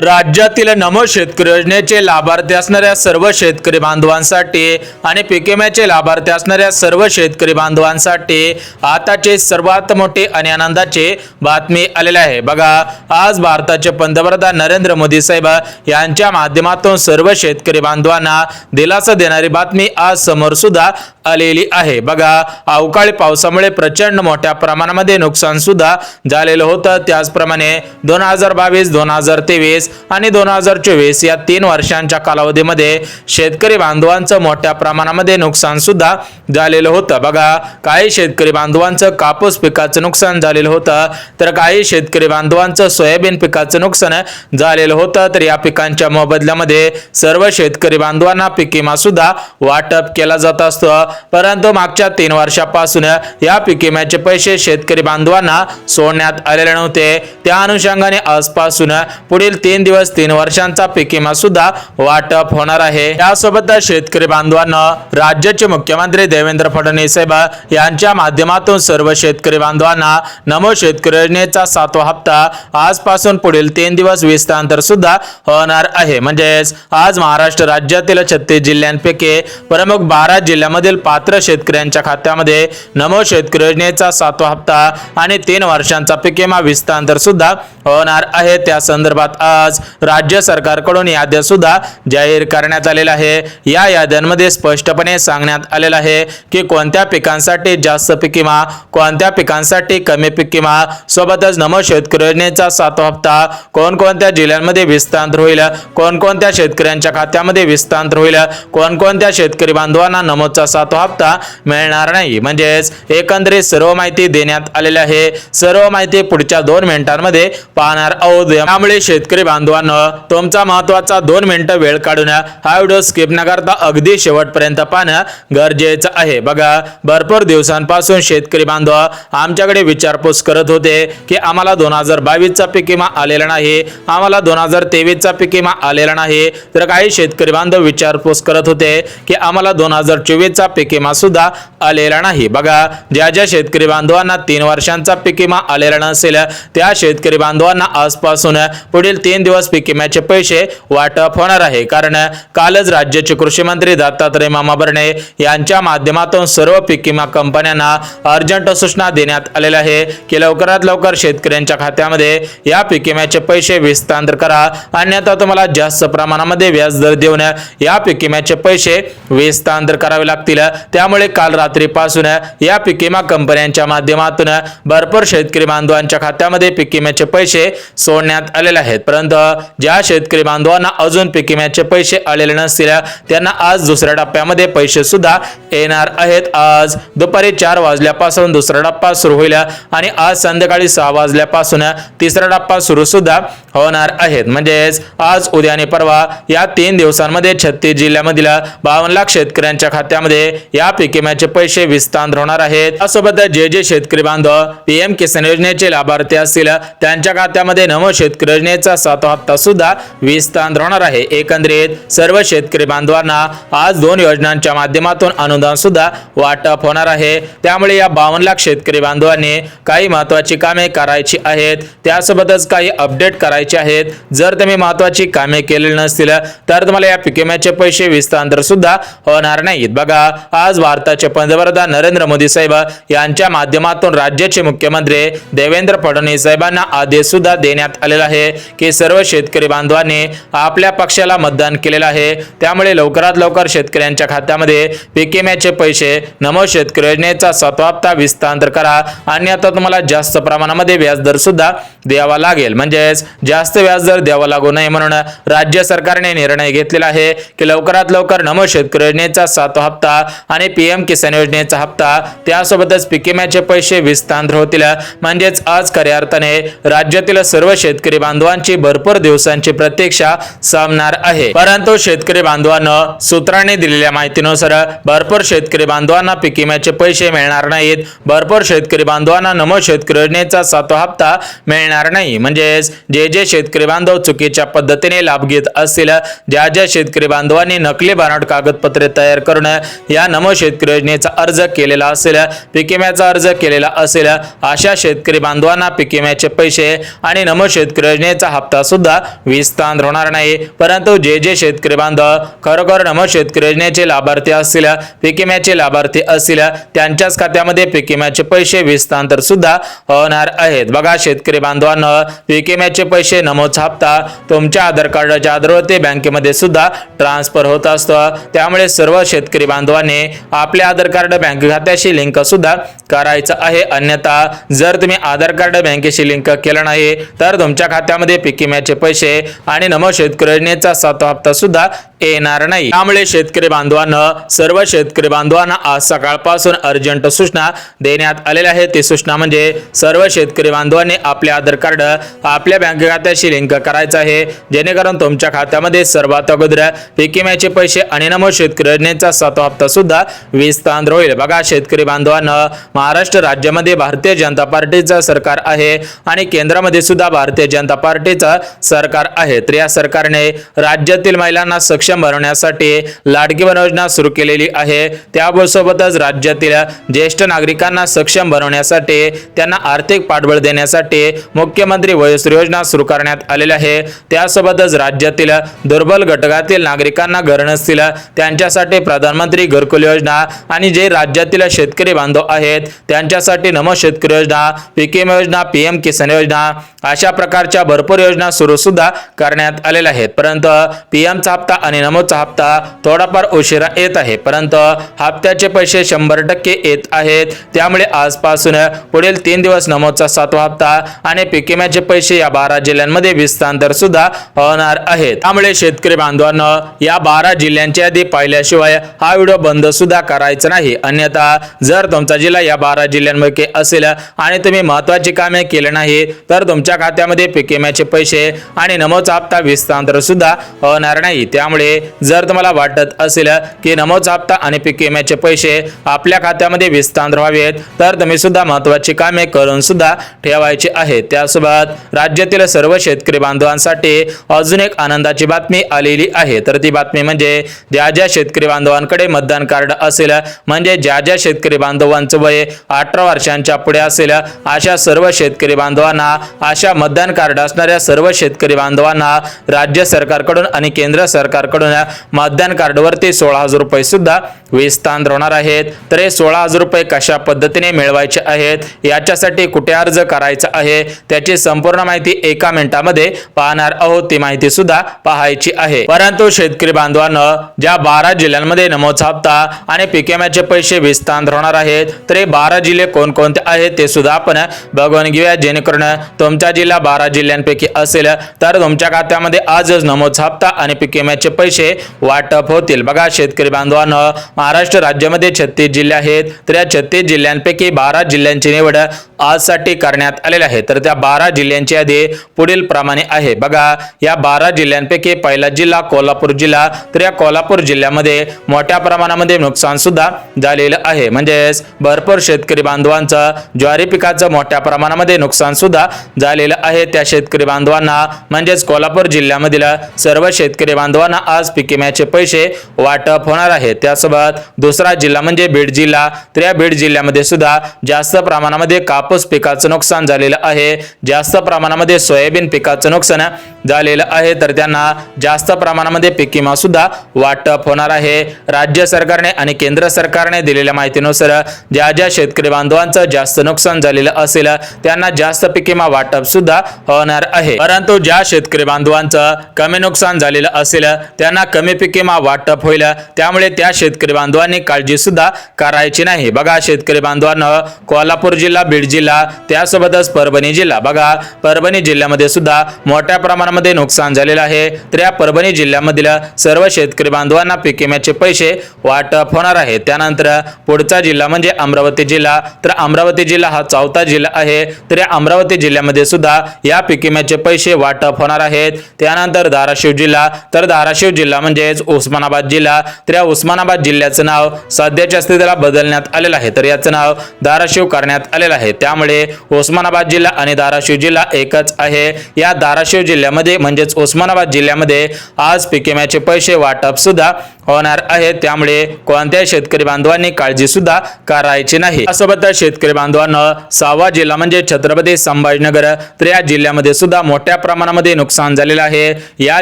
राज्यातील नमो शेतकरी योजनेचे लाभार्थी असणाऱ्या सर्व शेतकरी बांधवांसाठी आणि पीक विम्याचे लाभार्थी असणाऱ्या सर्व शेतकरी बांधवांसाठी आताचे सर्वात मोठे आणि आनंदाचे बातमी आलेले आहे। बघा, आज भारताचे पंतप्रधान नरेंद्र मोदी साहेब यांच्या माध्यमातून सर्व शेतकरी बांधवांना दिलासा देणारी बातमी आज समोर सुद्धा आलेली आहे। बघा, अवकाळी पावसामुळे प्रचंड मोठ्या प्रमाणामध्ये नुकसान सुद्धा झालेलं होतं। त्याचप्रमाणे 2022, 2023 आणि 2024 या 3 वर्षांच्या कालावधीमध्ये शेतकरी बांधवांचं मोठ्या प्रमाणामध्ये नुकसान सुद्धा झालेलं होतं। बघा, काही शेतकरी बांधवांचं कापूस पिकाचं नुकसान झालेलं होतं, तर काही शेतकरी बांधवांचं सोयाबीन पिकाचं नुकसान झालेलं होतं। तर या पिकांच्या मोबदल्यामध्ये सर्व शेतकरी बांधवांना पीक विमा सुद्धा वाटप केला जात असतो, परंतु मागच्या 3 वर्षापासून या पीक विम्याचे पैसे शेतकरी बांधवांना सोडण्यात आलेले नव्हते। त्या अनुषंगाने आजपासून पुढील 3 दिवस 3 वर्षांचा पीक विमा सुद्धा वाटप होणार आहे। यासोबत शेतकरी बांधवांना राज्याचे मुख्यमंत्री देवेंद्र फडणवीस साहेब यांच्या माध्यमातून सर्व शेतकरी बांधवांना नमो शेतकरी योजनेचा 7वा हप्ता आजपासून पुढील 3 दिवस विस्तार सुद्धा होणार आहे। म्हणजेच आज महाराष्ट्र राज्यातील 36 जिल्ह्यांपैकी प्रमुख 12 जिल्ह्यांमधील पात्र शेतकऱ्यांच्या खात्यामध्ये नमो शेतकरी योजनेचा 7वा हप्ता आणि 3 वर्षांचा पीक विमा विस्तार सुद्धा होणार आहे। त्या संदर्भात आज राज्य सरकारकडून याद्या सुद्धा जाहीर करण्यात आलेल्या आहे। या याद्यांमध्ये स्पष्टपणे सांगण्यात आलेलं आहे की कोणत्या पिकांसाठी जास्त पीक विमा, कोणत्या पिकांसाठी कमी पीक विमा, सोबतच नमो शेतकरी योजनेचा 7वा हप्ता कोणकोणत्या जिल्ह्यांमध्ये विस्तार होईल, कोणकोणत्या शेतकऱ्यांच्या खात्यामध्ये विस्तार होईल, कोणकोणत्या शेतकरी बांधवांना नमोचा 7वा हप्ता मिळणार नाही। म्हणजेच एकंदरीत सर्व माहिती देण्यात आलेली आहे। सर्व माहिती पुढच्या 2 मिनिटांमध्ये पाहणार आहोत। त्यामुळे शेतकरी बांधवांनो, तुमचा महत्त्वाचा 2 मिनिटं वेळ काढून हा व्हिडिओ स्किप न करता अगदी शेवटपर्यंत पाहणं गरजेचं आहे। बघा, भरपूर दिवसांपासून शेतकरी बांधव आमच्याकडे विचारपूस करत होते की आम्हाला 2022 चा पीक विमा आलेला नाही, आम्हाला 2023 चा पीक विमा आलेला नाही। तर काही शेतकरी बांधव विचारपूस करत होते की आम्हाला 2024 चा पीक विमा सुद्धा आलेला नाही। बघा, ज्या ज्या शेतकरी बांधवांना 3 वर्षांचा पीक विमा आलेला नसेल त्या शेतकरी बांधवांना आजपासून पुढील 3 दिवस पीक विम्याचे पैसे वाटप होणार आहे। कारण कालच राज्याचे कृषी मंत्री दत्तात्रय मामा भरणे यांच्या माध्यमातून सर्व पीक विमा कंपन्यांना अर्जंट सूचना देण्यात आलेल्या आहे की लवकरात लवकर शेतकऱ्यांच्या खात्यामध्ये या पीक विम्याचे पैसे विस्तार करा, अन्यथा तुम्हाला जास्त प्रमाणामध्ये व्याजदर देऊन या पीक विम्याचे पैसे विस्तार करावे लागतील। त्यामुळे काल रात्रीपासून या पीक विमा कंपन्यांच्या माध्यमातून भरपूर शेतकरी बांधवांच्या खात्यामध्ये पीक विम्याचे पैसे सोडण्यात आलेले आहेत। परंतु ज्या शेतकरी बांधवांना अजून पीक विम्याचे पैसे आलेले नसतील त्यांना आज दुसऱ्या टप्प्यामध्ये पैसे सुद्धा येणार आहेत। आज दुपारी 4 वाजल्यापासून दुसरा टप्पा सुरू होईल आणि आज संध्याकाळी 6 वाजल्यापासून तिसरा टप्पा सुरू सुद्धा होणार आहेत। म्हणजेच आज, उद्या आणि परवा या 3 दिवसांमध्ये 36 जिल्ह्यामधील 52 लाख शेतकऱ्यांच्या खात्यामध्ये या पीक विम्याचे पैसे विस्तार होणार आहेत। त्यासोबत जे शेतकरी बांधव पीएम किसान योजनेचे लाभार्थी असतील त्यांच्या खात्यामध्ये नमो शेतकरी योजनेचा 7वा हप्ता सुद्धा विस्तार होणार आहे। एकंदरीत सर्व शेतकरी बांधवांना आज 2 योजनांच्या माध्यमातून अनुदान सुद्धा वाटप होणार आहे। त्यामुळे या 52 लाख शेतकरी बांधवांनी काही महत्त्वाची कामे करायची आहेत, त्यासोबतच काही अपडेट करायचे आहेत। जर तुम्ही महत्त्वाची कामे केलेली नसतील तर तुम्हाला या पीक विम्याचे पैसे विस्तार सुद्धा होणार नाहीत। बघा, आज भारताचे पंतप्रधान नरेंद्र मोदी साहेब यांच्या माध्यमातून राज्याचे मुख्यमंत्री देवेंद्र फडणवीस साहेबांना आदेश सुद्धा देण्यात आलेला आहे की सर्व शेतकरी बांधवांनी आपल्या पक्षाला मतदान केलेलं आहे, त्यामुळे लवकरात लवकर शेतकऱ्यांच्या खात्यामध्ये पीक विम्याचे पैसे नमो शेतकरी योजनेचा 7वा हप्ता विस्तार करा, अन्यथा तुम्हाला जास्त प्रमाणामध्ये व्याजदर सुद्धा द्यावा लागेल। म्हणजेच जास्त व्याजदर द्यावा लागू नये म्हणून राज्य सरकारने निर्णय घेतलेला आहे की लवकरात लवकर नमो शेतकरी योजनेचा 7वा हप्ता आणि पीएम किसान योजनेचा हप्ता, त्यासोबतच पीक विम्याचे पैसे विस्तार होतील। म्हणजेच आज खऱ्या अर्थाने राज्यातील सर्व शेतकरी बांधवांची भरपूर दिवसांची प्रतीक्षा संपणार आहे। परंतु शेतकरी बांधवांना सूत्रांनी दिलेल्या माहितीनुसार भरपूर शेतकरी बांधवांना पीक विम्याचे पैसे मिळणार नाहीत, भरपूर शेतकरी बांधवांना नमो शेतकरी योजनेचा 7वा हप्ता मिळणार नाही। म्हणजेच जे शेतकरी बांधव चुकीच्या पद्धतीने लाभ घेत असतील, ज्या शेतकरी बांधवांनी नकली बनावट कागदपत्रे तयार करून या या नमो शेतकरी योजनेचा अर्ज केलेला असेल, पीक विम्याचा अर्ज केलेला असेल अशा शेतकरी बांधवांना पीक विम्याचे पैसे आणि नमो शेतकरी योजनेचा हप्ता सुद्धा विस्तार होणार नाही। परंतु जे शेतकरी बांधव खरोखर नमो शेतकरी योजनेचे लाभार्थी असतील, पीक विम्याचे लाभार्थी असतील त्यांच्याच खात्यामध्ये पीक विम्याचे पैसे विस्तार सुद्धा होणार आहेत। बघा शेतकरी बांधवांनो, पीक विम्याचे पैसे नमोचा हप्ता तुमच्या आधार कार्डाच्या आधारावरती बँकेमध्ये सुद्धा ट्रान्सफर होत असतो। त्यामुळे सर्व शेतकरी बांधवांनी आपले आधार कार्ड बँक खात्याशी लिंक सुद्धा करायचं आहे। अन्यथा जर तुम्ही आधार कार्ड बँकेशी लिंक केलं नाही तर तुमच्या खात्यामध्ये पीक विम्याचे पैसे आणि नमो शेतकरी योजनेचा 7वा हप्ता सुद्धा येणार नाही। त्यामुळे शेतकरी बांधवांना, सर्व शेतकरी बांधवांना आज सकाळपासून अर्जंट सूचना देण्यात आलेल्या आहेत। ती सूचना म्हणजे सर्व शेतकरी बांधवांनी आपले आधार कार्ड आपल्या बँक खात्याशी लिंक करायचं आहे, जेणेकरून तुमच्या खात्यामध्ये सर्वात अगोदर पीक विम्याचे पैसे आणि नमो शेतकरी योजनेचा 7वा हप्ता सुद्धा विस्तार होईल। बघा शेतकरी बांधवांना, महाराष्ट्र राज्यामध्ये भारतीय जनता पार्टीचं सरकार आहे आणि केंद्रामध्ये सुद्धा भारतीय जनता पार्टीचं सरकार आहे। तर या सरकारने राज्यातील महिलांना सक्षम बनवण्यासाठी लाडकी बहीण योजना सुरू केलेली आहे। त्यासोबतच राज्यातील ज्येष्ठ नागरिकांना सक्षम बनवण्यासाठी, त्यांना आर्थिक पाठबळ देण्यासाठी मुख्यमंत्री वयोश्री योजना सुरू करण्यात आलेली आहे। त्यासोबतच राज्यातील दुर्बल घटकातील नागरिकांना घर नसतील त्यांच्यासाठी प्रधानमंत्री घरकुल योजना आणि जे राज्यातील शेतकरी बांधव आहेत त्यांच्यासाठी नमो शेतकरी योजना, पीक विमा योजना, पीएम किसान योजना अशा प्रकारच्या भरपूर योजना सुरू सुद्धा करण्यात आलेल्या आहेत। परंतु पीएमचा हप्ता आणि नमोचा हप्ता थोडाफार उशिरा येत आहे, परंतु हप्त्याचे पैसे 100% येत आहेत। त्यामुळे आजपासून पुढील 3 दिवस नमोचा 7वा हप्ता आणि पीक विम्याचे पैसे या 12 जिल्ह्यांमध्ये विस्तार सुद्धा होणार आहेत। त्यामुळे शेतकरी बांधवांनो, या 12 जिल्ह्यांची यादी पाहिल्याशिवाय हा व्हिडिओ बंद सुद्धा करायचा नाही। अन्यथा जर तुमचा जिल्हा या 12 जिल्ह्यांपैकी असेल आणि तुम्ही महत्त्वाची कामे केली नाही तर तुमच्या खात्यामध्ये पीक विम्याचे पैसे आणि नमोचा हप्ता विस्तार सुद्धा होणार नाही। त्यामुळे जर तुम्हाला वाटत असेल की नमोचा हप्ता आणि पीक विम्याचे पैसे आपल्या खात्यामध्ये विस्तार व्हावेत तर तुम्ही सुद्धा महत्त्वाची कामे करून सुद्धा ठेवायची आहे। त्यासोबत राज्यातील सर्व शेतकरी बांधवांसाठी अजून एक आनंदाची बातमी आलेली आहे। तर ती बातमी म्हणजे ज्या शेतकरी बांधवांकडे मतदान कार्ड असेल, म्हणजे ज्या शेतकरी बांधवांचं वय 18 वर्षांच्या पुढे असेल अशा सर्व शेतकरी बांधवांना, अशा मतदान कार्ड असणाऱ्या सर्व शेतकरी बांधवांना राज्य सरकारकडून आणि केंद्र सरकारकडून मतदान कार्डवरती 16,000 रुपये सुद्धा विस्तार होणार आहेत। तर हे 16,000 रुपये कशा पद्धतीने मिळवायचे आहेत, याच्यासाठी कुठे अर्ज करायचा आहे, त्याची संपूर्ण माहिती एका मिनिटामध्ये पाहणार आहोत। ती माहिती सुद्धा पाहायची आहे। परंतु शेतकरी बांधवांनो, ज्या 12 जिल्ह्यांमध्ये नमोचा हप्ता आणि पीक विम्याचे पैसे विस्तार होणार आहेत तर हे 12 जिल्हे कोणकोणते आहेत ते सुद्धा आपण बघून घेऊया, जेणेकरून तुमचा जिल्हा 12 जिल्ह्यांपैकी असेल तर तुमच्या खात्यामध्ये आजच नमोचा हप्ता आणि पीक विम्याचे पैसे वाटप होतील। बघा शेतकरी बांधवांनो, महाराष्ट्र राज्यामध्ये 36 जिल्हे आहेत, तर या 36 जिल्ह्यांपैकी 12 जिल्ह्यांची निवड आजसाठी करण्यात आलेली आहे। तर त्या 12 जिल्ह्यांची यादी पुढील प्रमाणे आहे। बघा या 12 जिल्ह्यांपैकी पहिला जिल्हा कोल्हापूर जिल्हा, तर या कोल्हापूर जिल्ह्यामध्ये मोठ्या प्रमाणामध्ये नुकसान सुद्धा झालेलं आहे, म्हणजेच भरपूर शेतकरी बांधवांचं ज्वारी पिकाचं मोठ्या प्रमाणामध्ये नुकसान सुद्धा झालेलं आहे। त्या शेतकरी बांधवांना म्हणजेच कोल्हापूर जिल्ह्यामधील सर्व शेतकरी बांधवांना आज पीक विम्याचे पैसे वाटप होणार आहे। त्यासोबत दुसरा जिल्हा म्हणजे बीड जिल्हा, तर या बीड जिल्ह्यामध्ये सुद्धा जास्त प्रमाणामध्ये कापूस पिकाचं नुकसान झालेलं आहे, जास्त प्रमाणामध्ये सोयाबीन पिकाचं नुकसान झालेलं आहे, तर त्यांना जास्त प्रमाणामध्ये पीक विमा सुद्धा वाटप होणार आहे। राज्य सरकारने आणि केंद्र सरकारने दिलेल्या माहितीनुसार ज्या शेतकरी बांधवांचं जास्त नुकसान झालेलं असेल त्यांना जास्त पीक विमा वाटप सुद्धा होणार आहे। परंतु ज्या शेतकरी बांधवांचं कमी नुकसान झालेलं असेल त्यांना कमी पीक विमा वाटप होईल, त्यामुळे त्या शेतकरी बांधवांनी काळजी सुद्धा करायची नाही। बघा शेतकरी बांधवांनो, कोल्हापूर जिल्हा, बीड जिल्हा, त्यासोबतच परभणी जिल्हा, बघा परभणी जिल्ह्यामध्ये सुद्धा मोठ्या प्रमाणामध्ये नुकसान झालेलं आहे, तर या परभणी जिल्ह्यामधील सर्व शेतकरी बांधवांना पीक विम्याचे पैसे वाटप होणार आहे। त्यानंतर पुढचा जिल्हा म्हणजे अमरावती जिल्हा, तर अमरावती जिल्हा हा 4था जिल्हा आहे, तर या अमरावती जिल्ह्यामध्ये सुद्धा या पीक विम्याचे पैसे वाटप होणार आहेत। त्यानंतर धाराशिव जिल्हा, तर धाराशिव जिल्हा म्हणजेच उस्मानाबाद जिल्हा, तर या उस्मानाबाद जिल्ह्याचं नाव सध्याच्या स्थितीला बदलण्यात आलेलं आहे, तर याचं नाव धाराशिव करण्यात आलेलं आहे। त्यामुळे उस्मानाबाद जिल्हा आणि धाराशिव जिल्हा एकच आहे। या धाराशिव जिल्ह्यामध्ये जिल्ह्यामध्ये म्हणजेच उस्मानाबाद जिल्ह्यामध्ये आज पीक विम्याचे पैसे वाटप सुद्धा होणार आहे। त्यामुळे कोणत्याही शेतकरी बांधवांनी काळजी सुद्धा करायची नाही। यासोबतच शेतकरी बांधवांना 6वा जिल्हा म्हणजे छत्रपती संभाजीनगर तर या जिल्ह्यामध्ये सुद्धा मोठ्या प्रमाणामध्ये नुकसान झालेलं आहे। या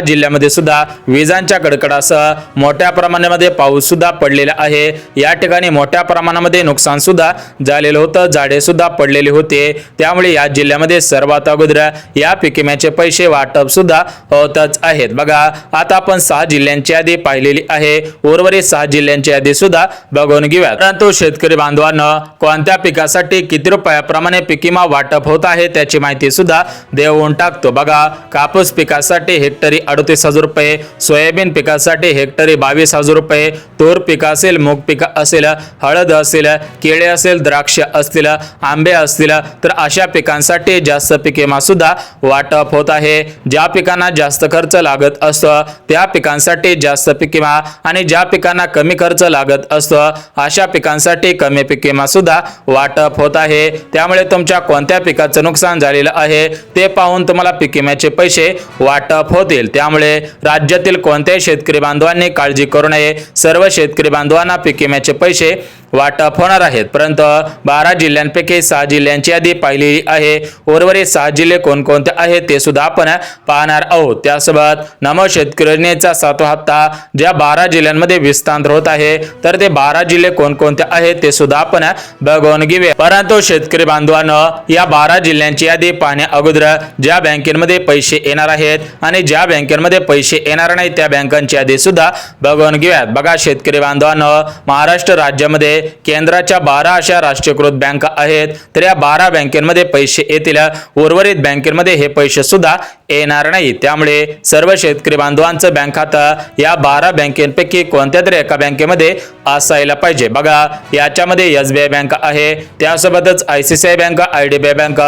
जिल्ह्यामध्ये सुद्धा विजांच्या कडकडासह मोठ्या प्रमाणामध्ये पाऊस सुद्धा पडलेला आहे। या ठिकाणी मोठ्या प्रमाणामध्ये नुकसान सुद्धा झालेलं होतं, झाडे सुद्धा पडलेले होते। त्यामुळे या जिल्ह्यामध्ये सर्वात अगोदर या पीक विम्याचे पैसे वाटप सुद्धा होतच आहेत। बघा आता आपण 6 जिल्ह्यांची यादी पाहिलेली आहे, उर्वरित 6 जिल्ह्यांची यादी सुद्धा बघून घेऊया। परंतु शेतकरी बांधवांना कोणत्या पिकासाठी किती रुपयाप्रमाणे पीक विमा वाटप होत आहे त्याची माहिती सुद्धा देऊन टाकतो। बघा कापूस पिकासाठी हेक्टरी 38,000 रुपये, सोयाबीन पिकासाठी हेक्टरी 22,000 रुपये, तूर पीक असेल, मूग पीक असेल, हळद असेल, केळे असेल, द्राक्ष असतील, आंबे असतील तर अशा पिकांसाठी जास्त पीक विमा सुद्धा वाटप होत आहे। ज्या पिकांना जास्त खर्च लागत असतो त्या पिकांसाठी जास्त पीक विमा आणि ज्या पिकांना कमी खर्च लागत असतो अशा पिकांसाठी कमी पीक विमा सुद्धा वाटप होत आहे। त्यामुळे तुमच्या कोणत्या पिकाचं नुकसान झालेलं आहे ते पाहून तुम्हाला पीक विम्याचे पैसे वाटप होतील। त्यामुळे राज्यातील कोणत्याही शेतकरी बांधवांनी काळजी करू नये, सर्व शेतकरी बांधवांना पीक विम्याचे पैसे वाटप होणार आहेत। परंतु 12 जिल्ह्यांपैकी 6 जिल्ह्यांची यादी पाहिलेली आहे, उर्वरित 6 जिल्हे कोणकोणते आहेत ते सुद्धा आपण पाहणार आहोत। त्यासोबत नमो शेतकरी योजनेचा 7वा हप्ता ज्या 12 जिल्ह्यांमध्ये विस्तार होत आहे तर ते 12 जिल्हे कोणकोणते आहेत ते सुद्धा आपण बघून घेऊया। परंतु शेतकरी बांधवांनो या 12 जिल्ह्यांची यादी पाहण्या अगोदर ज्या बँकेमध्ये पैसे येणार आहेत आणि ज्या बँकेमध्ये पैसे येणार नाही त्या बँकांची यादी सुद्धा बघून घेऊयात। बघा शेतकरी बांधवांनो महाराष्ट्र राज्यामध्ये केंद्राच्या 12 अशा राष्ट्रीयकृत बँका आहेत, तर या 12 बँकेमध्ये पैसे येतील, उर्वरित बँकेमध्ये हे पैसे सुद्धा येणार नाही। त्यामुळे सर्व शेतकरी बांधवांचं बँक खातं या 12 बँकेपैकी कोणत्या तरी एका बँकेमध्ये असायला पाहिजे। बघा याच्यामध्ये SBI बँक आहे, त्यासोबतच ICICI bank, IDBI bank,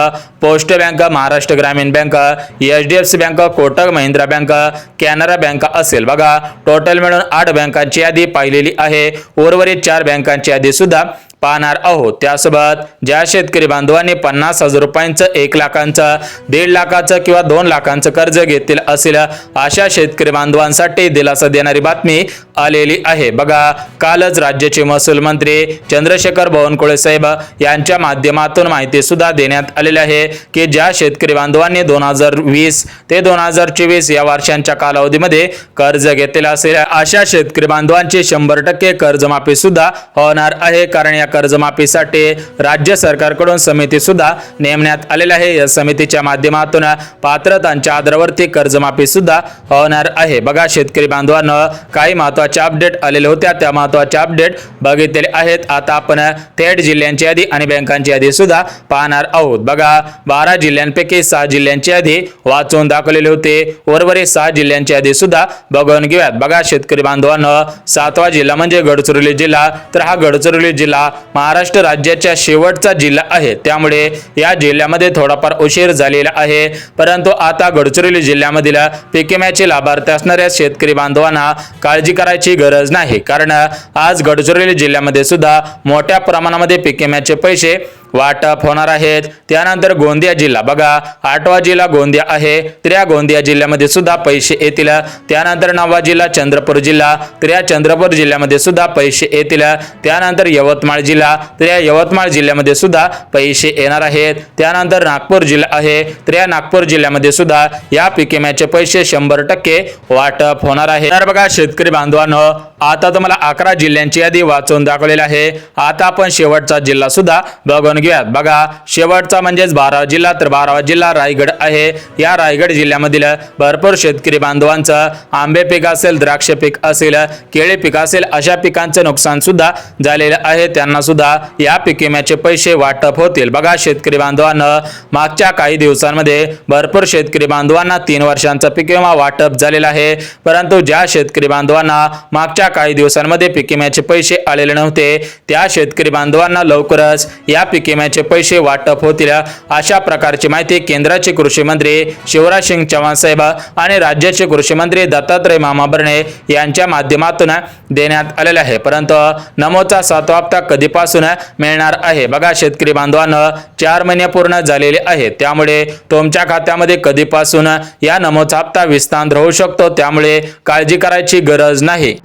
post bank, Maharashtra Gramin bank, HDFC bank, Kotak Mahindra bank, Canara bank असेल। बघा टोटल मिळून 8 बँकांची यादी पाहिलेली आहे, उर्वरित 4 बँकांची यादी सुद्धा पाहणार आहोत। त्यासोबत ज्या शेतकरी बांधवांनी 50,000 रुपयांचं, 1 लाखांचं, 1.5 लाखाचं किंवा 2 लाखांचं कर्ज घेतलेलं असेल अशा शेतकरी बांधवांसाठी दिलासा देणारी बातमी आलेली आहे। बघा कालच राज्याचे महसूल मंत्री चंद्रशेखर बावनकुळे साहेब यांच्या माध्यमातून माहिती सुद्धा देण्यात आलेली आहे की ज्या शेतकरी बांधवांनी 2020 ते 2024 या वर्षांच्या कालावधीमध्ये कर्ज घेतलेलं असेल अशा शेतकरी बांधवांची 100% कर्जमाफी सुद्धा होणार आहे। कारण या कर्जमाफीसाठी राज्य सरकारकडून समिती सुद्धा नेमण्यात आलेली आहे। या समितीच्या माध्यमातून पात्रतांच्या आधारावरती कर्जमाफी सुद्धा होणार आहे। बघा शेतकरी बांधवांनो काही महत्त्वाचे अपडेट आलेले होते, त्या महत्त्वाचे अपडेट बघितलेले आहेत। आता आपण थेट जिल्ह्यांची यादी आणि बँकांची यादी सुद्धा पाहणार आहोत। बघा 12 जिल्ह्यांपैकी 6 जिल्ह्यांची यादी वाचून दाखवलेली होती, उर्वरित 6 जिल्ह्यांची यादी सुद्धा बघून घेऊयात। बघा शेतकरी बांधवांनो 7वा जिल्हा म्हणजे गडचिरोली जिल्हा, तर हा गडचिरोली जिल्हा महाराष्ट्र राज्याच्या शेवटचा जिल्हा आहे। त्यामुळे या जिल्ह्यामध्ये थोडाफार उशीर झालेला आहे, परंतु आता गडचिरोली जिल्ह्यामधील पीक विम्याचे लाभार्थी असणाऱ्या शेतकरी बांधवांना काळजी करायची गरज नाही। कारण आज गडचिरोली जिल्ह्यामध्ये सुद्धा मोठ्या प्रमाणामध्ये पीक विम्याचे पैसे वाटप होणार आहेत। त्यानंतर गोंदिया जिल्हा, बघा 8वा जिल्हा गोंदिया आहे, तर या गोंदिया जिल्ह्यामध्ये सुद्धा पैसे येतील। त्यानंतर 9वा जिल्हा चंद्रपूर जिल्हा, तर या चंद्रपूर जिल्ह्यामध्ये सुद्धा पैसे येतील। त्यानंतर यवतमाळ जिल्हा, तर या यवतमाळ जिल्ह्यामध्ये सुद्धा पैसे येणार आहेत। त्यानंतर नागपूर जिल्हा आहे, तर या नागपूर जिल्ह्यामध्ये सुद्धा या पीक विम्याचे पैसे 100% वाटप होणार आहे। तर बघा शेतकरी बांधवांनो आता तुम्हाला 11 जिल्ह्यांची यादी वाचून दाखवलेली आहे। आता आपण शेवटचा जिल्हा सुद्धा बघून घेऊयात। बघा शेवटचा म्हणजेच 12वा जिल्हा, तर 12वा जिल्हा रायगड आहे। या रायगड जिल्ह्यामधील भरपूर शेतकरी बांधवांचं आंबे पीक असेल, द्राक्ष पीक असेल, केळी पीक असेल अशा पिकांचं नुकसान सुद्धा झालेलं आहे, त्यांना सुद्धा या पीक विम्याचे पैसे वाटप होतील। बघा शेतकरी बांधवांना मागच्या काही दिवसांमध्ये भरपूर शेतकरी बांधवांना 3 वर्षांचा पीक विमा वाटप झालेला आहे, परंतु ज्या शेतकरी बांधवांना मागच्या काही दिवसांमध्ये पीक विम्याचे पैसे आलेले नव्हते त्या शेतकरी बांधवांना लवकरच या पीक पीक विम्याचे पैसे वाटप होतील अशा प्रकारची माहिती केंद्राचे कृषी मंत्री शिवराज सिंग चौहान साहेब आणि राज्याचे कृषी मंत्री दत्तात्रय मामा भरणे यांच्या माध्यमातून देण्यात आलेले आहे। परंतु नमोचा 7वा हप्ता कधीपासून मिळणार आहे बघा शेतकरी बांधवांनो, 4 महिने पूर्ण झालेले आहेत, त्यामुळे तुमच्या खात्यामध्ये कधीपासून या नमोचा हप्ता विस्तार होऊ शकतो, त्यामुळे काळजी करायची गरज नाही।